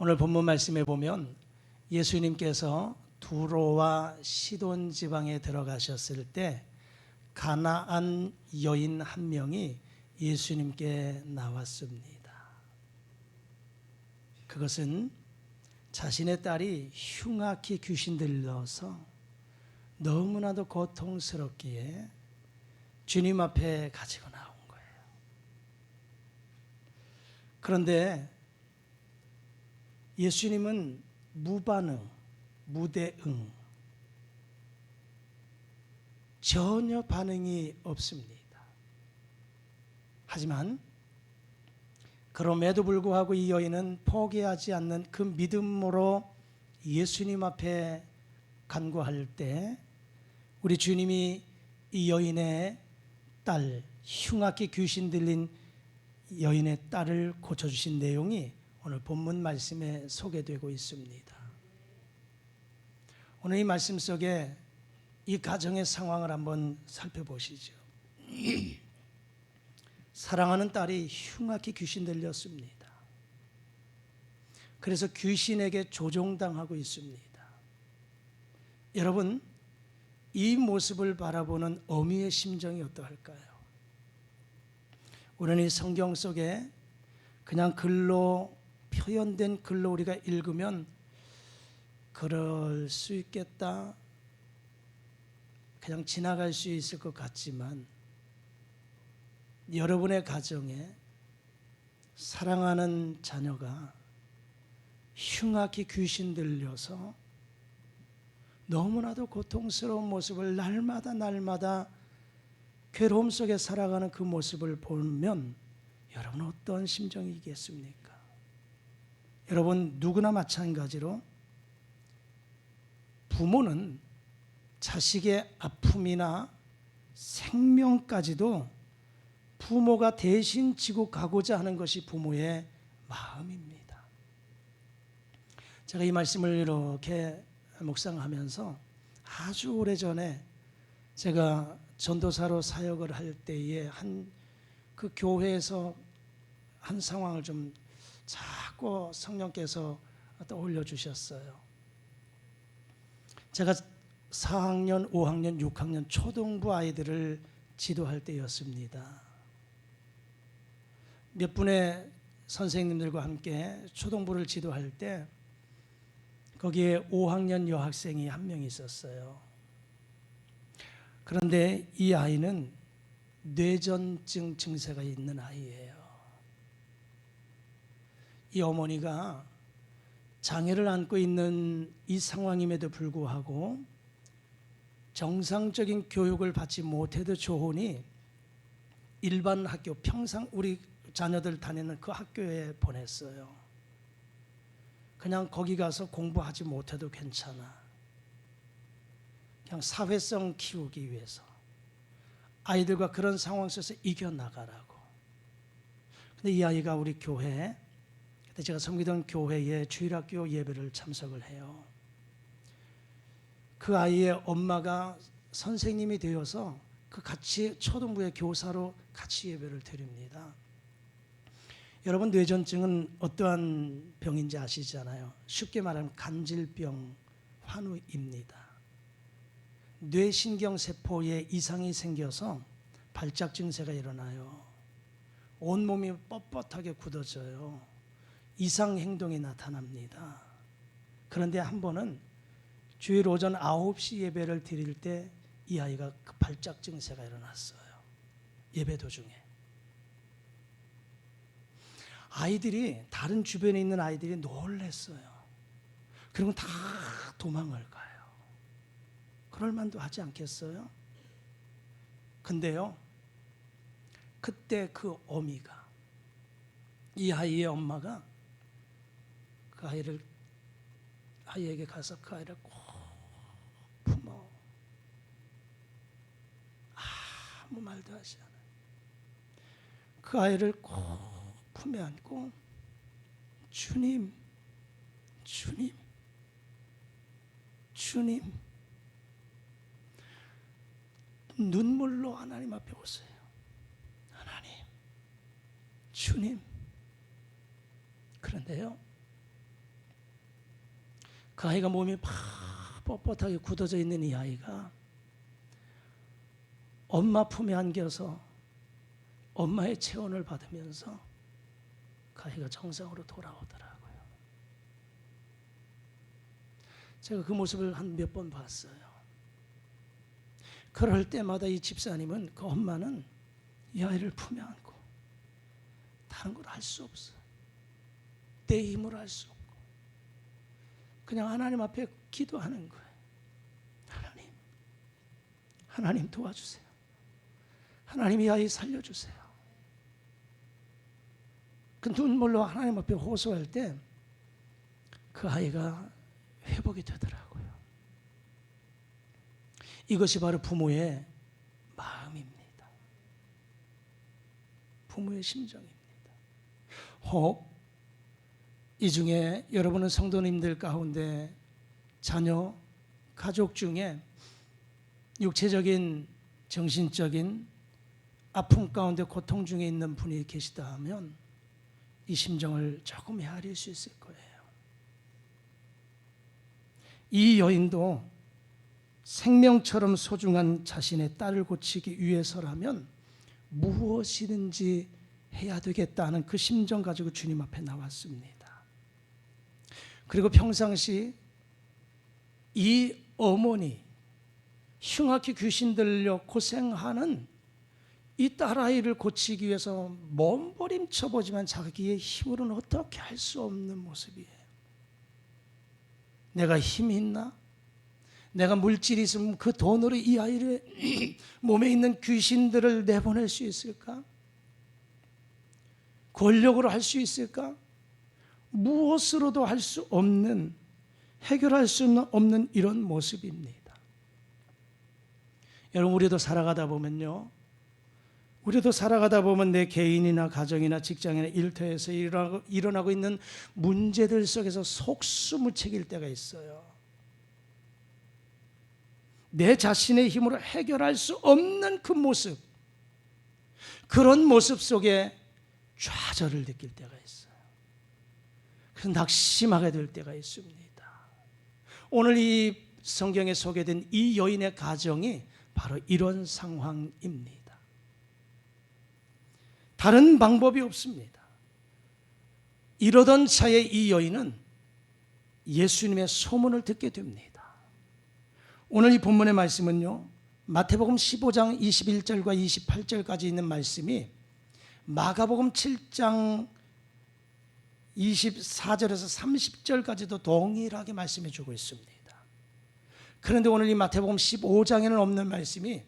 오늘 본문 말씀에 보면 예수님께서 두로와 시돈 지방에 들어가셨을 때 가나안 여인 한 명이 예수님께 나왔습니다. 그것은 자신의 딸이 흉악히 귀신 들려서 너무나도 고통스럽기에 주님 앞에 가지고 나온 거예요. 그런데 예수님은 무반응, 무대응, 전혀 반응이 없습니다. 하지만 그럼에도 불구하고 이 여인은 포기하지 않는 그 믿음으로 예수님 앞에 간구할 때 우리 주님이 이 여인의 딸, 흉악히 귀신 들린 여인의 딸을 고쳐주신 내용이 오늘 본문 말씀에 소개되고 있습니다. 오늘 이 말씀 속에 이 가정의 상황을 한번 살펴보시죠. 사랑하는 딸이 흉악히 귀신 들렸습니다. 그래서 귀신에게 조종당하고 있습니다. 여러분, 이 모습을 바라보는 어미의 심정이 어떠할까요? 우리는 이 성경 속에 그냥 글로 표현된 글로 우리가 읽으면 그럴 수 있겠다, 그냥 지나갈 수 있을 것 같지만 여러분의 가정에 사랑하는 자녀가 흉악히 귀신 들려서 너무나도 고통스러운 모습을 날마다 괴로움 속에 살아가는 그 모습을 보면 여러분은 어떤 심정이겠습니까? 여러분, 누구나 마찬가지로 부모는 자식의 아픔이나 생명까지도 부모가 대신 지고 가고자 하는 것이 부모의 마음입니다. 제가 이 말씀을 이렇게 묵상하면서 아주 오래전에 제가 전도사로 사역을 할 때에 그 교회에서 한 상황을 좀 자꾸 성령께서 떠올려 주셨어요. 제가 4학년, 5학년, 6학년 초등부 아이들을 지도할 때였습니다. 몇 분의 선생님들과 함께 초등부를 지도할 때 거기에 5학년 여학생이 한 명 있었어요. 그런데 이 아이는 뇌전증 증세가 있는 아이예요. 이 어머니가 장애를 안고 있는 이 상황임에도 불구하고 정상적인 교육을 받지 못해도 좋으니 일반 학교, 평상 우리 자녀들 다니는 그 학교에 보냈어요. 그냥 거기 가서 공부하지 못해도 괜찮아. 그냥 사회성 키우기 위해서 아이들과 그런 상황 속에서 이겨나가라고. 근데 이 아이가 우리 교회, 그때 제가 섬기던 교회에 주일학교 예배를 참석을 해요. 그 아이의 엄마가 선생님이 되어서 그 같이 초등부의 교사로 같이 예배를 드립니다. 여러분, 뇌전증은 어떠한 병인지 아시잖아요. 쉽게 말하면 간질병, 환우입니다. 뇌신경세포에 이상이 생겨서 발작 증세가 일어나요. 온몸이 뻣뻣하게 굳어져요. 이상 행동이 나타납니다. 그런데 한 번은 주일 오전 9시 예배를 드릴 때 이 아이가 그 발작 증세가 일어났어요. 예배 도중에. 아이들이, 다른 주변에 있는 아이들이 놀랐어요. 그리고 다 도망을 가요. 그럴 만도 하지 않겠어요? 근데요, 그때 그 어미가, 이 아이의 엄마가 그 아이에게 가서 그 아이를 꼭 품어 아무 말도 하지 않아요. 그 아이를 꼭 품에 안고 주님, 주님, 주님, 눈물로 하나님 앞에 오세요. 하나님, 주님. 그런데요, 그 아이가 몸이 막 뻣뻣하게 굳어져 있는 이 아이가 엄마 품에 안겨서 엄마의 체온을 받으면서 그 아이가 정상으로 돌아오더라고요. 제가 그 모습을 한 몇 번 봤어요. 그럴 때마다 이 집사님은, 그 엄마는 이 아이를 품에 안고 다른 걸 할 수 없어. 내 힘으로 할 수 없고 그냥 하나님 앞에 기도하는 거예요. 하나님 도와주세요. 하나님 이 아이 살려주세요. 그 눈물로 하나님 앞에 호소할 때 그 아이가 회복이 되더라고요. 이것이 바로 부모의 마음입니다. 부모의 심정입니다. 혹 이 중에 여러분은 성도님들 가운데 자녀, 가족 중에 육체적인, 정신적인 아픔 가운데 고통 중에 있는 분이 계시다 하면 이 심정을 조금 헤아릴 수 있을 거예요. 이 여인도 생명처럼 소중한 자신의 딸을 고치기 위해서라면 무엇이든지 해야 되겠다는 그 심정 가지고 주님 앞에 나왔습니다. 그리고 평상시 이 어머니, 흉악히 귀신 들려 고생하는 이 딸아이를 고치기 위해서 몸부림쳐보지만 자기의 힘으로는 어떻게 할 수 없는 모습이에요. 내가 힘이 있나? 내가 물질이 있으면 그 돈으로 이 아이를 몸에 있는 귀신들을 내보낼 수 있을까? 권력으로 할 수 있을까? 무엇으로도 할 수 없는, 해결할 수 없는 이런 모습입니다. 여러분, 우리도 살아가다 보면요, 우리도 살아가다 보면 내 개인이나 가정이나 직장이나 일터에서 일어나고 있는 문제들 속에서 속수무책일 때가 있어요. 내 자신의 힘으로 해결할 수 없는 그 모습, 그런 모습 속에 좌절을 느낄 때가 있어요. 그래서 낙심하게 될 때가 있습니다. 오늘 이 성경에 소개된 이 여인의 가정이 바로 이런 상황입니다. 다른 방법이 없습니다. 이러던 차에 이 여인은 예수님의 소문을 듣게 됩니다. 오늘 이 본문의 말씀은요, 마태복음 15장 21절과 28절까지 있는 말씀이 마가복음 7장 24절에서 30절까지도 동일하게 말씀해 주고 있습니다. 그런데 오늘 이 마태복음 15장에는 없는 말씀이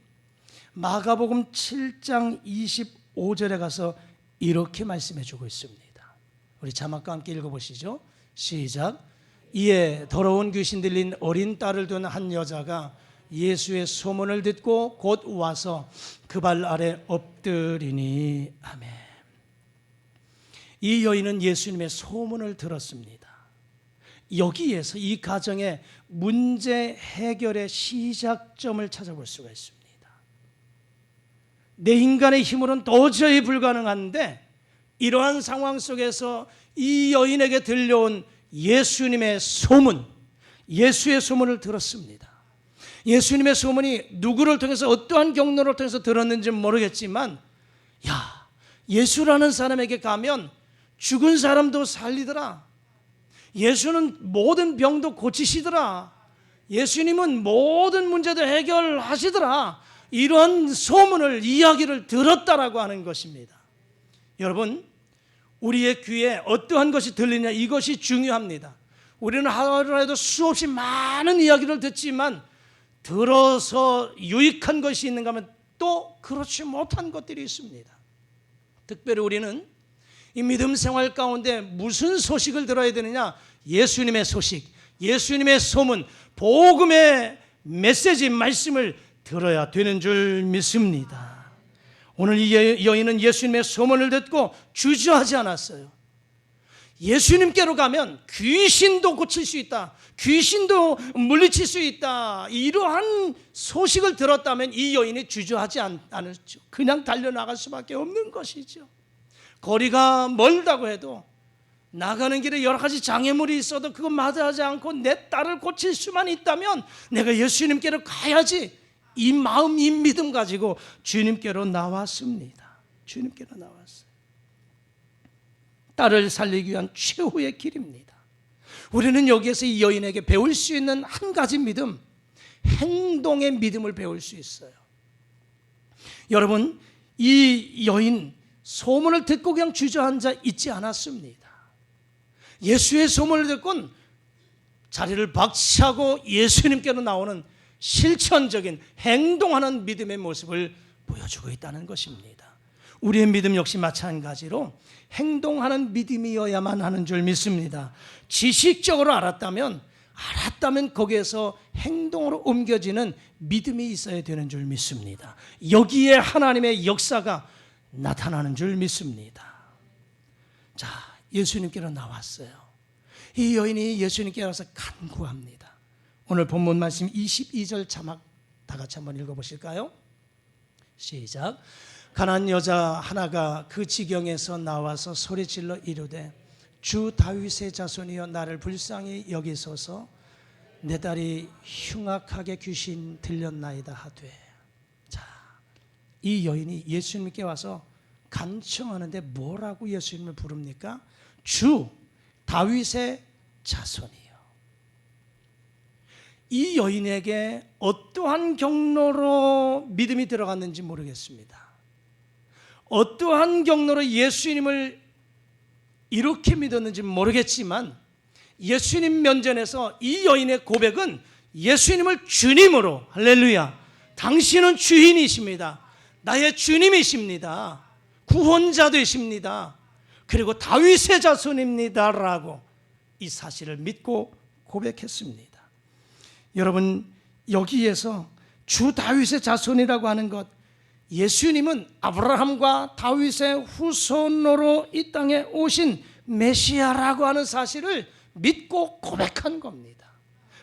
마가복음 7장 25절에 가서 이렇게 말씀해 주고 있습니다. 우리 자막과 함께 읽어보시죠. 시작. 이에 더러운 귀신 들린 어린 딸을 둔 한 여자가 예수의 소문을 듣고 곧 와서 그 발 아래 엎드리니. 아멘. 이 여인은 예수님의 소문을 들었습니다. 여기에서 이 가정의 문제 해결의 시작점을 찾아볼 수가 있습니다. 내 인간의 힘으로는 도저히 불가능한데 이러한 상황 속에서 이 여인에게 들려온 예수님의 소문, 예수의 소문을 들었습니다. 예수님의 소문이 누구를 통해서, 어떠한 경로를 통해서 들었는지는 모르겠지만, 야, 예수라는 사람에게 가면 죽은 사람도 살리더라. 예수는 모든 병도 고치시더라. 예수님은 모든 문제도 해결하시더라. 이런 소문을, 이야기를 들었다라고 하는 것입니다. 여러분, 우리의 귀에 어떠한 것이 들리냐, 이것이 중요합니다. 우리는 하루에도 수없이 많은 이야기를 듣지만 들어서 유익한 것이 있는가 하면 또 그렇지 못한 것들이 있습니다. 특별히 우리는 이 믿음 생활 가운데 무슨 소식을 들어야 되느냐? 예수님의 소식, 예수님의 소문, 복음의 메시지, 말씀을 들어야 되는 줄 믿습니다. 오늘 이 여인은 예수님의 소문을 듣고 주저하지 않았어요. 예수님께로 가면 귀신도 고칠 수 있다, 귀신도 물리칠 수 있다, 이러한 소식을 들었다면 이 여인이 주저하지 않았죠. 그냥 달려나갈 수밖에 없는 것이죠. 거리가 멀다고 해도 나가는 길에 여러 가지 장애물이 있어도 그거 마다하지 않고 내 딸을 고칠 수만 있다면 내가 예수님께로 가야지, 이 마음, 이 믿음 가지고 주님께로 나왔습니다. 주님께로 나왔어요. 딸을 살리기 위한 최후의 길입니다. 우리는 여기에서 이 여인에게 배울 수 있는 한 가지 믿음, 행동의 믿음을 배울 수 있어요. 여러분, 이 여인 소문을 듣고 그냥 주저앉아 있지 않았습니다. 예수의 소문을 듣고는 자리를 박차고 예수님께로 나오는 실천적인 행동하는 믿음의 모습을 보여주고 있다는 것입니다. 우리의 믿음 역시 마찬가지로 행동하는 믿음이어야만 하는 줄 믿습니다. 지식적으로 알았다면 거기에서 행동으로 옮겨지는 믿음이 있어야 되는 줄 믿습니다. 여기에 하나님의 역사가 나타나는 줄 믿습니다. 자, 예수님께로 나왔어요. 이 여인이 예수님께 와서 간구합니다. 오늘 본문 말씀 22절 자막 다 같이 한번 읽어보실까요? 시작. 가난한 여자 하나가 그 지경에서 나와서 소리질러 이르되 주 다윗의 자손이여 나를 불쌍히 여기소서, 내 딸이 흉악하게 귀신 들렸나이다 하되. 자, 이 여인이 예수님께 와서 간청하는데 뭐라고 예수님을 부릅니까? 주 다윗의 자손이요. 이 여인에게 어떠한 경로로 믿음이 들어갔는지 모르겠습니다. 어떠한 경로로 예수님을 이렇게 믿었는지 모르겠지만 예수님 면전에서 이 여인의 고백은 예수님을 주님으로, 할렐루야, 당신은 주인이십니다, 나의 주님이십니다, 구원자 되십니다, 그리고 다윗의 자손입니다 라고 이 사실을 믿고 고백했습니다. 여러분, 여기에서 주 다윗의 자손이라고 하는 것, 예수님은 아브라함과 다윗의 후손으로 이 땅에 오신 메시아라고 하는 사실을 믿고 고백한 겁니다.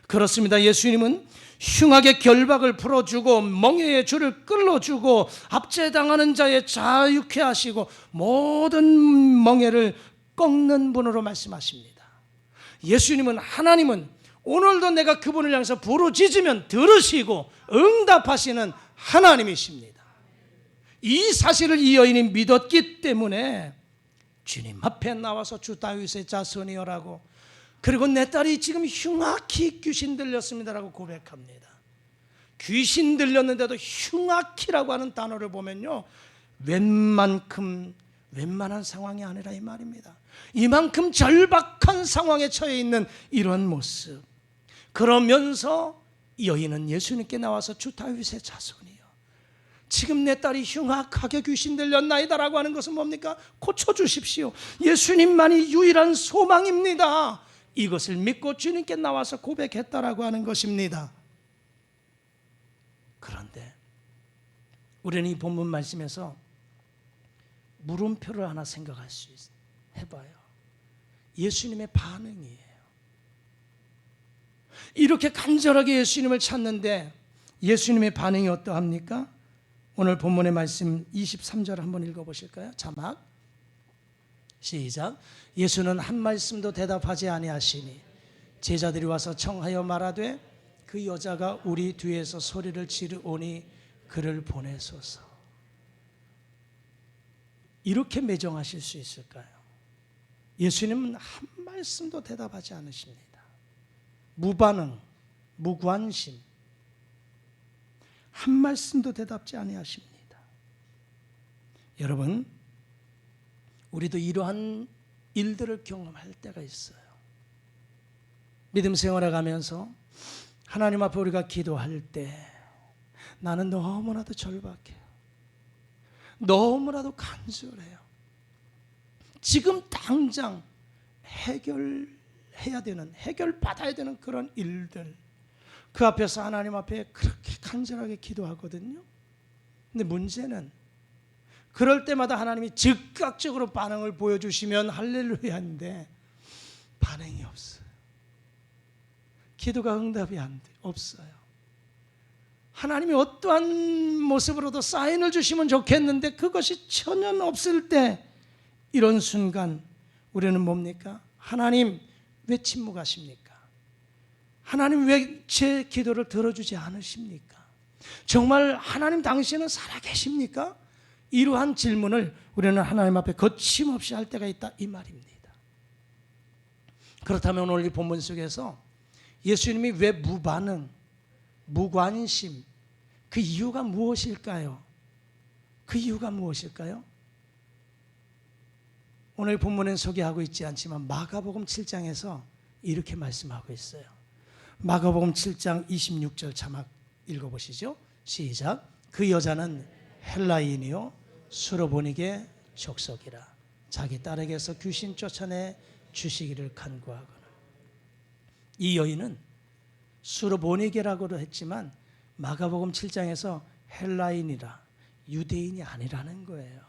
그렇습니다. 예수님은 흉악의 결박을 풀어주고 멍에의 줄을 끌어주고 압제당하는 자의 자유케 하시고 모든 멍에를 꺾는 분으로 말씀하십니다. 예수님은, 하나님은 오늘도 내가 그분을 향해서 부르짖으면 들으시고 응답하시는 하나님이십니다. 이 사실을 이 여인이 믿었기 때문에 주님 앞에 나와서 주 다윗의 자손이여라고, 그리고 내 딸이 지금 흉악히 귀신 들렸습니다라고 고백합니다. 귀신 들렸는데도 흉악히라고 하는 단어를 보면요, 웬만한 상황이 아니라 이 말입니다. 이만큼 절박한 상황에 처해 있는 이런 모습. 그러면서 여인은 예수님께 나와서 주 다윗의 자손이요, 지금 내 딸이 흉악하게 귀신 들렸나이다라고 하는 것은 뭡니까? 고쳐주십시오, 예수님만이 유일한 소망입니다, 이것을 믿고 주님께 나와서 고백했다라고 하는 것입니다. 그런데 우리는 이 본문 말씀에서 물음표를 하나 생각할 수 있어요. 해봐요. 예수님의 반응이에요. 이렇게 간절하게 예수님을 찾는데 예수님의 반응이 어떠합니까? 오늘 본문의 말씀 23절 한번 읽어보실까요? 자막 시작. 예수는 한 말씀도 대답하지 아니하시니 제자들이 와서 청하여 말하되 그 여자가 우리 뒤에서 소리를 지르오니 그를 보내소서. 이렇게 매정하실 수 있을까요? 예수님은 한 말씀도 대답하지 않으십니다. 무반응, 무관심, 한 말씀도 대답지 아니하십니다. 여러분, 우리도 이러한 일들을 경험할 때가 있어요. 믿음 생활에 가면서 하나님 앞에 우리가 기도할 때 나는 너무나도 절박해요. 너무나도 간절해요. 지금 당장 해결받아야 되는 그런 일들, 그 앞에서 하나님 앞에 그렇게 간절하게 기도하거든요. 근데 문제는 그럴 때마다 하나님이 즉각적으로 반응을 보여주시면 할렐루야인데 반응이 없어요. 기도가 응답이 없어요. 하나님이 어떠한 모습으로도 사인을 주시면 좋겠는데 그것이 전혀 없을 때, 이런 순간 우리는 뭡니까? 하나님 왜 침묵하십니까? 하나님 왜 제 기도를 들어주지 않으십니까? 정말 하나님 당신은 살아계십니까? 이러한 질문을 우리는 하나님 앞에 거침없이 할 때가 있다, 이 말입니다. 그렇다면 오늘 이 본문 속에서 예수님이 왜 무반응, 무관심, 그 이유가 무엇일까요? 그 이유가 무엇일까요? 오늘 본문은 소개하고 있지 않지만 마가복음 7장에서 이렇게 말씀하고 있어요. 마가복음 7장 26절 자막 읽어보시죠. 시작. 그 여자는 헬라인이요 수로보니게 족속이라 자기 딸에게서 귀신 쫓아내 주시기를 간구하거늘. 이 여인은 수로보니게라고도 했지만 마가복음 7장에서 헬라인이라 유대인이 아니라는 거예요.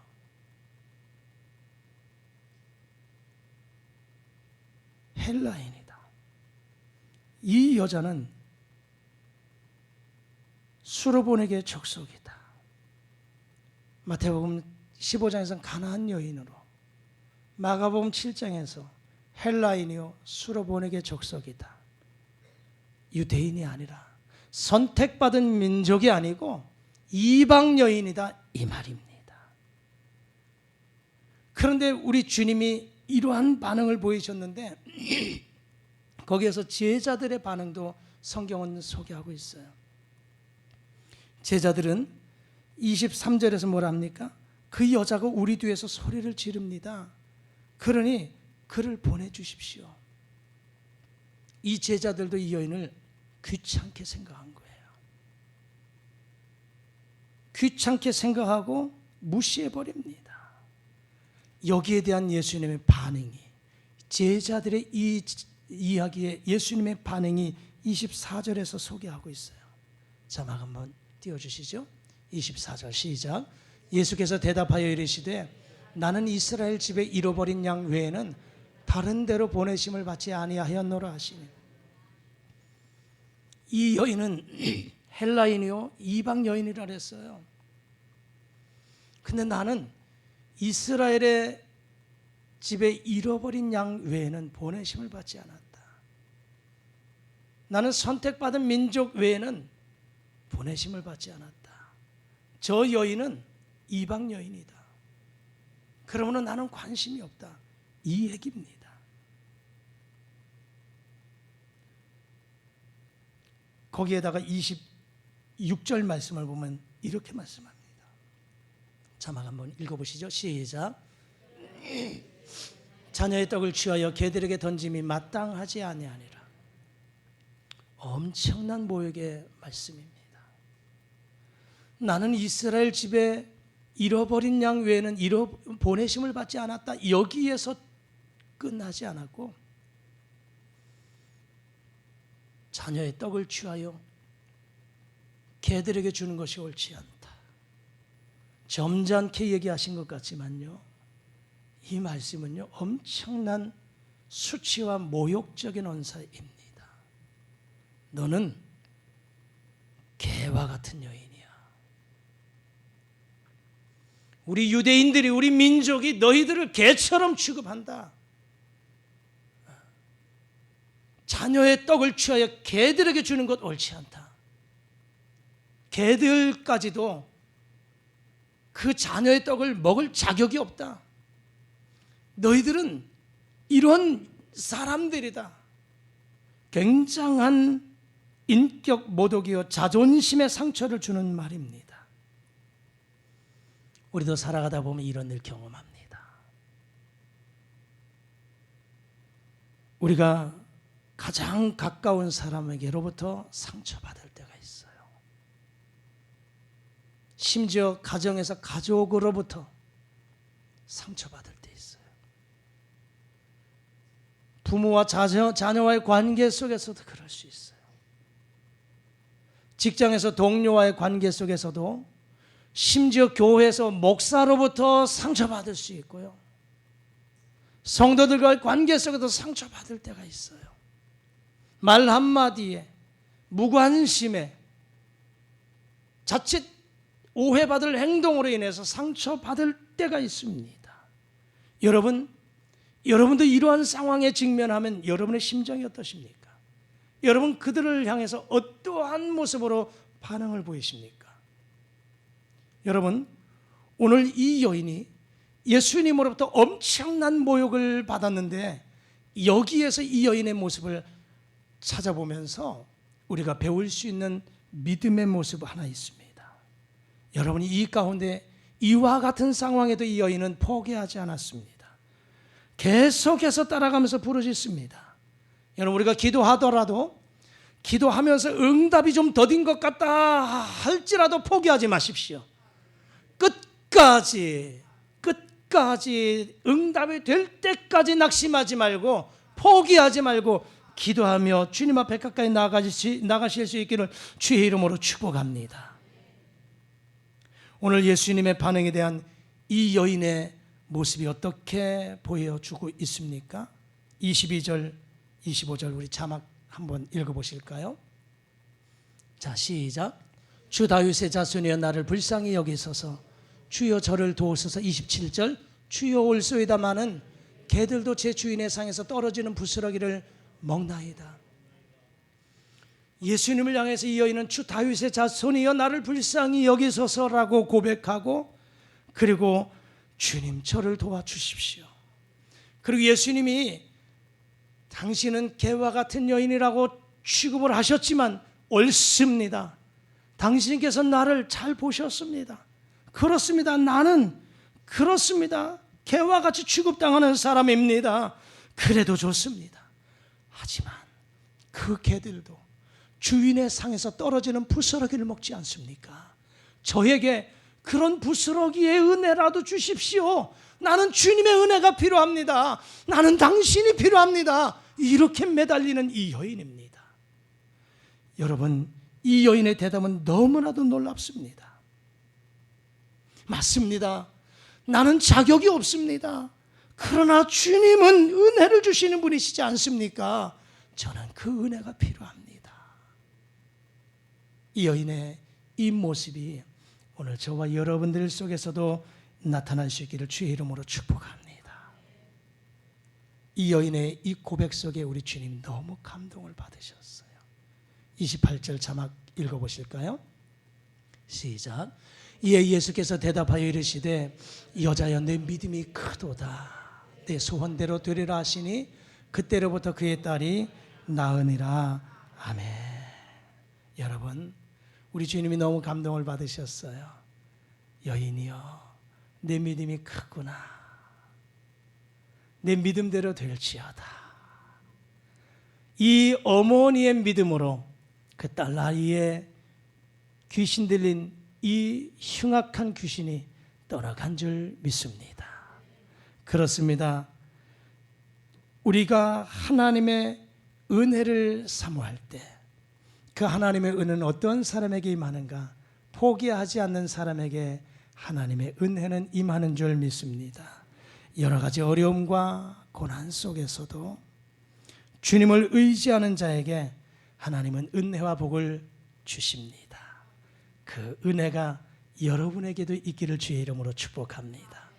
헬라인이다. 이 여자는 수로보니게 족속이다. 마태복음 15장에서는 가나안 여인으로, 마가복음 7장에서 헬라인이요 수로보니게 족속이다. 유대인이 아니라 선택받은 민족이 아니고 이방 여인이다, 이 말입니다. 그런데 우리 주님이 이러한 반응을 보이셨는데 거기에서 제자들의 반응도 성경은 소개하고 있어요. 제자들은 23절에서 뭐라 합니까? 그 여자가 우리 뒤에서 소리를 지릅니다. 그러니 그를 보내주십시오. 이 제자들도 이 여인을 귀찮게 생각한 거예요. 귀찮게 생각하고 무시해버립니다. 여기에 대한 예수님의 반응이, 제자들의 이 이야기에 예수님의 반응이 24절에서 소개하고 있어요. 자막 한번 띄워주시죠. 24절 시작. 예수께서 대답하여 이르시되 나는 이스라엘 집에 잃어버린 양 외에는 다른 데로 보내심을 받지 아니하였노라 하시니. 이 여인은 헬라인이요 이방 여인이라 그랬어요. 근데 나는 이스라엘의 집에 잃어버린 양 외에는 보내심을 받지 않았다. 나는 선택받은 민족 외에는 보내심을 받지 않았다. 저 여인은 이방 여인이다. 그러므로 나는 관심이 없다, 이 얘기입니다. 거기에다가 26절 말씀을 보면 이렇게 말씀합니다. 자막 한번 읽어보시죠. 시작. 자녀의 떡을 취하여 개들에게 던짐이 마땅하지 아니하니라. 엄청난 모욕의 말씀입니다. 나는 이스라엘 집에 잃어버린 양 외에는 보내심을 받지 않았다, 여기에서 끝나지 않았고 자녀의 떡을 취하여 개들에게 주는 것이 옳지 않다. 점잖게 얘기하신 것 같지만요, 이 말씀은요 엄청난 수치와 모욕적인 언사입니다. 너는 개와 같은 여인이야. 우리 유대인들이, 우리 민족이 너희들을 개처럼 취급한다. 자녀의 떡을 취하여 개들에게 주는 것 옳지 않다. 개들까지도 그 자녀의 떡을 먹을 자격이 없다. 너희들은 이런 사람들이다. 굉장한 인격 모독이요 자존심의 상처를 주는 말입니다. 우리도 살아가다 보면 이런 일 경험합니다. 우리가 가장 가까운 사람에게로부터 상처받을 때가 있어요. 심지어 가정에서 가족으로부터 상처받을 때 있어요. 부모와 자녀와의 관계 속에서도 그럴 수 있어요. 직장에서 동료와의 관계 속에서도, 심지어 교회에서 목사로부터 상처받을 수 있고요. 성도들과의 관계 속에도 상처받을 때가 있어요. 말 한마디에, 무관심에, 자칫 오해받을 행동으로 인해서 상처받을 때가 있습니다. 여러분, 여러분도 이러한 상황에 직면하면 여러분의 심정이 어떠십니까? 여러분 그들을 향해서 어떠한 모습으로 반응을 보이십니까? 여러분 오늘 이 여인이 예수님으로부터 엄청난 모욕을 받았는데 여기에서 이 여인의 모습을 찾아보면서 우리가 배울 수 있는 믿음의 모습 하나 있습니다. 여러분이 이 가운데 이와 같은 상황에도 이 여인은 포기하지 않았습니다. 계속해서 따라가면서 부르짖습니다. 여러분 우리가 기도하더라도 기도하면서 응답이 좀 더딘 것 같다 할지라도 포기하지 마십시오. 끝까지 응답이 될 때까지 낙심하지 말고 포기하지 말고 기도하며 주님 앞에 가까이 나가실 수 있기를 주의 이름으로 축복합니다. 오늘 예수님의 반응에 대한 이 여인의 모습이 어떻게 보여주고 있습니까? 22절, 25절 우리 자막 한번 읽어보실까요? 자, 시작. 주 다윗의 자손이여 나를 불쌍히 여기소서. 주여 저를 도우소서. 27절. 주여 올소이다마는 개들도 제 주인의 상에서 떨어지는 부스러기를 먹나이다. 예수님을 향해서 이 여인은 주 다윗의 자손이여 나를 불쌍히 여기소서라고 고백하고 그리고 주님 저를 도와주십시오. 그리고 예수님이 당신은 개와 같은 여인이라고 취급을 하셨지만 옳습니다. 당신께서 나를 잘 보셨습니다. 그렇습니다. 나는 그렇습니다. 개와 같이 취급당하는 사람입니다. 그래도 좋습니다. 하지만 그 개들도 주인의 상에서 떨어지는 부스러기를 먹지 않습니까? 저에게 그런 부스러기의 은혜라도 주십시오. 나는 주님의 은혜가 필요합니다. 나는 당신이 필요합니다. 이렇게 매달리는 이 여인입니다. 여러분, 이 여인의 대답은 너무나도 놀랍습니다. 맞습니다. 나는 자격이 없습니다. 그러나 주님은 은혜를 주시는 분이시지 않습니까? 저는 그 은혜가 필요합니다. 이 여인의 이 모습이 오늘 저와 여러분들 속에서도 나타날 수 있기를 주의 이름으로 축복합니다. 이 여인의 이 고백 속에 우리 주님 너무 감동을 받으셨어요. 28절 자막 읽어보실까요? 시작. 이에 예수께서 대답하여 이르시되 여자여 내 믿음이 크도다. 내 소원대로 되리라 하시니 그때로부터 그의 딸이 나으니라. 아멘. 여러분 우리 주님이 너무 감동을 받으셨어요. 여인이여 내 믿음이 크구나. 내 믿음대로 될지어다. 이 어머니의 믿음으로 그 딸 아이의 귀신 들린 이 흉악한 귀신이 떠나간 줄 믿습니다. 그렇습니다. 우리가 하나님의 은혜를 사모할 때 그 하나님의 은혜는 어떤 사람에게 임하는가? 포기하지 않는 사람에게 하나님의 은혜는 임하는 줄 믿습니다. 여러 가지 어려움과 고난 속에서도 주님을 의지하는 자에게 하나님은 은혜와 복을 주십니다. 그 은혜가 여러분에게도 있기를 주의 이름으로 축복합니다.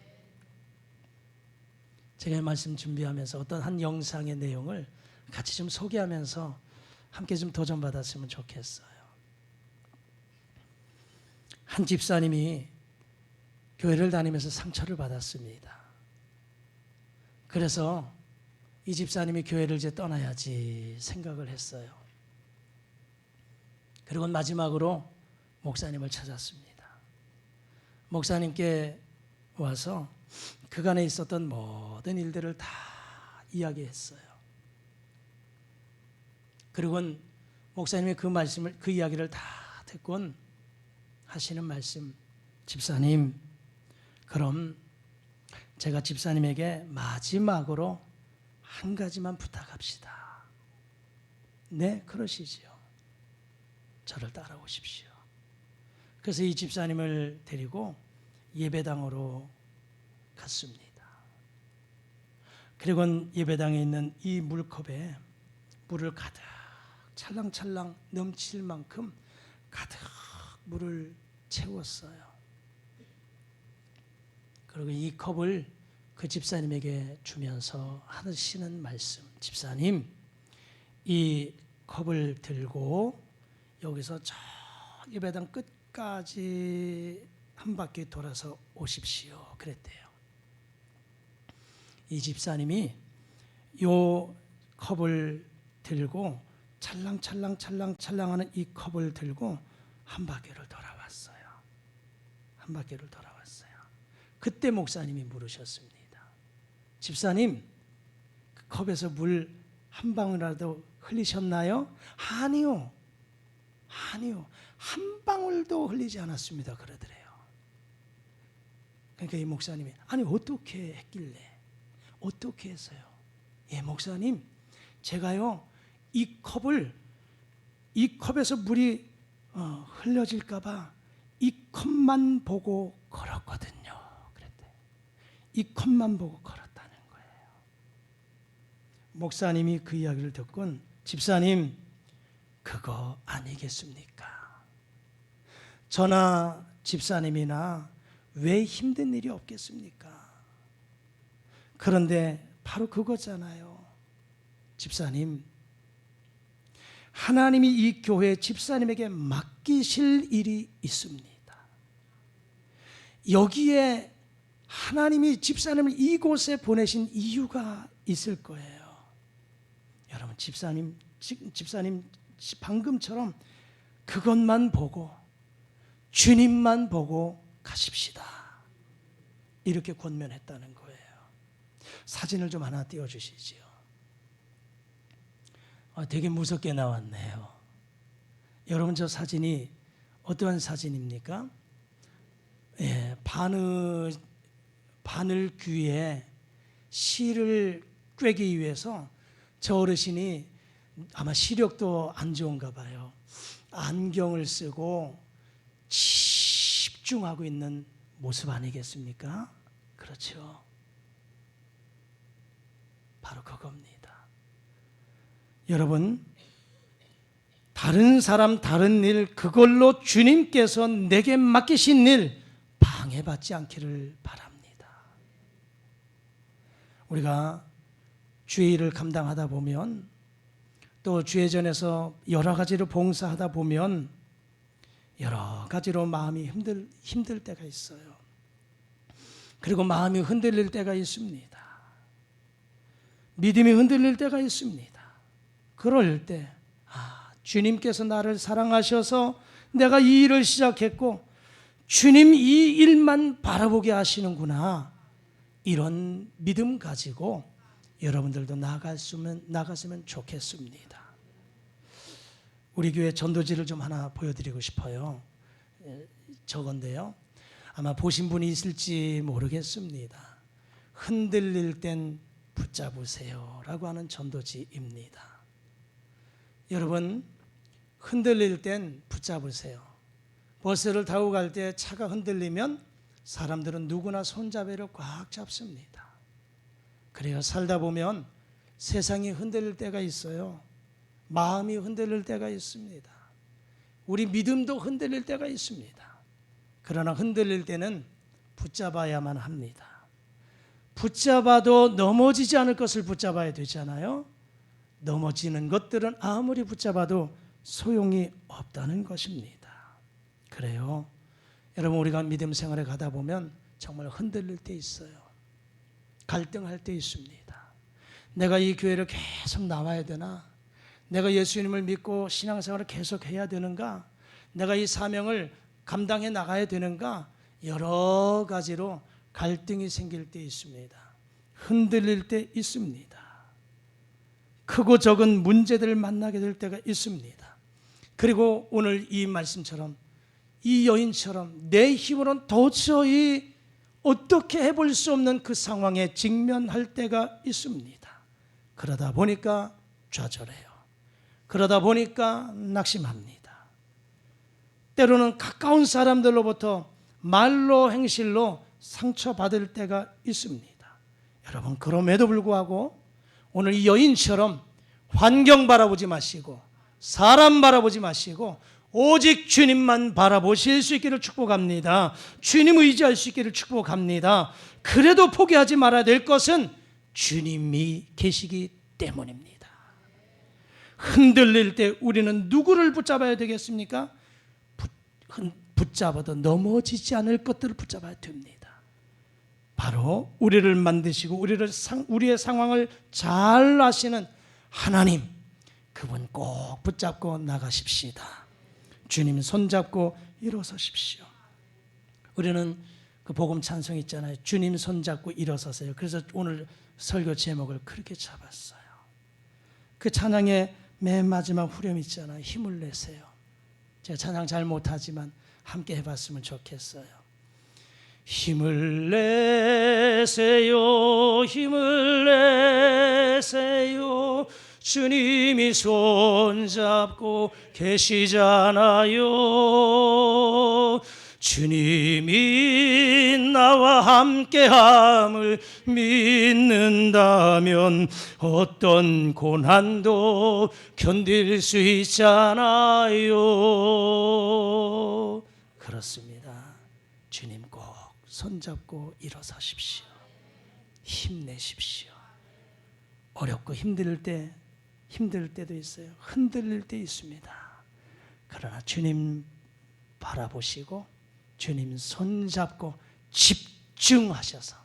제가 이 말씀 준비하면서 어떤 한 영상의 내용을 같이 좀 소개하면서 함께 좀 도전받았으면 좋겠어요. 한 집사님이 교회를 다니면서 상처를 받았습니다. 그래서 이 집사님이 교회를 이제 떠나야지 생각을 했어요. 그리고 마지막으로 목사님을 찾았습니다. 목사님께 와서 그간에 있었던 모든 일들을 다 이야기했어요. 그리고 목사님이 그 이야기를 다 듣곤 하시는 말씀, 집사님, 그럼 제가 집사님에게 마지막으로 한 가지만 부탁합시다. 네, 그러시지요. 저를 따라오십시오. 그래서 이 집사님을 데리고 예배당으로 갔습니다. 그리고 예배당에 있는 이 물컵에 물을 가득 찰랑찰랑 넘칠 만큼 가득 물을 채웠어요. 그리고 이 컵을 그 집사님에게 주면서 하시는 말씀, 집사님, 이 컵을 들고 여기서 저 예배당 끝까지 한 바퀴 돌아서 오십시오. 그랬대요. 이 집사님이 요 컵을 들고 찰랑찰랑하는 이 컵을 들고 한 바퀴를 돌아왔어요. 한 바퀴를 돌아왔어요. 그때 목사님이 물으셨습니다. 집사님, 그 컵에서 물 한 방울이라도 흘리셨나요? 아니요. 한 방울도 흘리지 않았습니다. 그러더래요. 그러니까 이 목사님이 아니 어떻게 했길래? 어떻게 했어요? 예, 목사님, 제가요 이 컵에서 물이 흘려질까 봐 이 컵만 보고 걸었거든요. 그랬대. 이 컵만 보고 걸었다는 거예요. 목사님이 그 이야기를 듣곤 집사님, 그거 아니겠습니까? 저나 집사님이나 왜 힘든 일이 없겠습니까? 그런데 바로 그거잖아요. 집사님, 하나님이 이 교회 집사님에게 맡기실 일이 있습니다. 여기에 하나님이 집사님을 이곳에 보내신 이유가 있을 거예요. 여러분, 집사님 방금처럼 그것만 보고 주님만 보고 가십시다. 이렇게 권면했다는 거예요. 사진을 좀 하나 띄워주시지요. 되게 무섭게 나왔네요. 여러분, 저 사진이 어떠한 사진입니까? 예, 바늘 귀에 실을 꿰기 위해서 저 어르신이 아마 시력도 안 좋은가 봐요. 안경을 쓰고 집중하고 있는 모습 아니겠습니까? 그렇죠. 바로 그겁니다. 여러분, 다른 사람, 다른 일, 그걸로 주님께서 내게 맡기신 일 방해받지 않기를 바랍니다. 우리가 주의 일을 감당하다 보면, 또 주의전에서 여러 가지로 봉사하다 보면 여러 가지로 마음이 힘들 때가 있어요. 그리고 마음이 흔들릴 때가 있습니다. 믿음이 흔들릴 때가 있습니다. 그럴 때 주님께서 나를 사랑하셔서 내가 이 일을 시작했고 주님 이 일만 바라보게 하시는구나, 이런 믿음 가지고 여러분들도 나갔으면 좋겠습니다. 우리 교회 전도지를 좀 하나 보여드리고 싶어요. 저건데요, 아마 보신 분이 있을지 모르겠습니다. 흔들릴 땐 붙잡으세요 라고 하는 전도지입니다. 여러분, 흔들릴 땐 붙잡으세요. 버스를 타고 갈 때 차가 흔들리면 사람들은 누구나 손잡이를 꽉 잡습니다. 그래요. 살다 보면 세상이 흔들릴 때가 있어요. 마음이 흔들릴 때가 있습니다. 우리 믿음도 흔들릴 때가 있습니다. 그러나 흔들릴 때는 붙잡아야만 합니다. 붙잡아도 넘어지지 않을 것을 붙잡아야 되잖아요. 넘어지는 것들은 아무리 붙잡아도 소용이 없다는 것입니다. 그래요. 여러분, 우리가 믿음 생활에 가다 보면 정말 흔들릴 때 있어요. 갈등할 때 있습니다. 내가 이 교회를 계속 나와야 되나? 내가 예수님을 믿고 신앙생활을 계속 해야 되는가? 내가 이 사명을 감당해 나가야 되는가? 여러 가지로 갈등이 생길 때 있습니다. 흔들릴 때 있습니다. 크고 적은 문제들을 만나게 될 때가 있습니다. 그리고 오늘 이 말씀처럼, 이 여인처럼 내 힘으로는 도저히 어떻게 해볼 수 없는 그 상황에 직면할 때가 있습니다. 그러다 보니까 좌절해요. 그러다 보니까 낙심합니다. 때로는 가까운 사람들로부터 말로 행실로 상처받을 때가 있습니다. 여러분, 그럼에도 불구하고 오늘 이 여인처럼 환경 바라보지 마시고 사람 바라보지 마시고 오직 주님만 바라보실 수 있기를 축복합니다. 주님 의지할 수 있기를 축복합니다. 그래도 포기하지 말아야 될 것은 주님이 계시기 때문입니다. 흔들릴 때 우리는 누구를 붙잡아야 되겠습니까? 붙잡아도 넘어지지 않을 것들을 붙잡아야 됩니다. 바로 우리를 만드시고 우리의 상황을 잘 아시는 하나님, 그분 꼭 붙잡고 나가십시다. 주님 손잡고 일어서십시오. 우리는 그 복음 찬송 있잖아요. 주님 손잡고 일어서세요. 그래서 오늘 설교 제목을 그렇게 잡았어요. 그 찬양의 맨 마지막 후렴 있잖아요. 힘을 내세요. 제가 찬양 잘 못하지만 함께 해봤으면 좋겠어요. 힘을 내세요, 힘을 내세요. 주님이 손잡고 계시잖아요. 주님이 나와 함께함을 믿는다면 어떤 고난도 견딜 수 있잖아요. 그렇습니다. 주님 꼭 손잡고 일어서십시오. 힘내십시오. 어렵고 힘들 때도 있어요. 흔들릴 때 있습니다. 그러나 주님 바라보시고 주님 손잡고 집중하셔서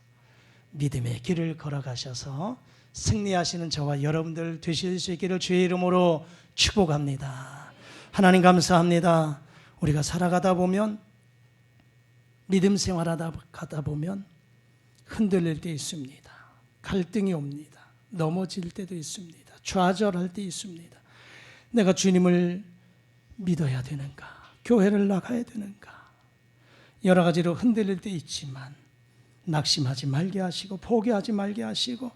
믿음의 길을 걸어가셔서 승리하시는 저와 여러분들 되실 수 있기를 주의 이름으로 축복합니다. 하나님 감사합니다. 우리가 살아가다 보면, 믿음 생활하다 가다 보면 흔들릴 때 있습니다. 갈등이 옵니다. 넘어질 때도 있습니다. 좌절할 때 있습니다. 내가 주님을 믿어야 되는가? 교회를 나가야 되는가? 여러 가지로 흔들릴 때 있지만 낙심하지 말게 하시고 포기하지 말게 하시고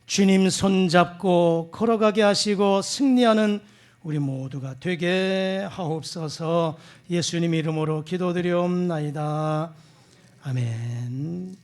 주님 손잡고 걸어가게 하시고 승리하는 우리 모두가 되게 하옵소서. 예수님 이름으로 기도드리옵나이다. 아멘.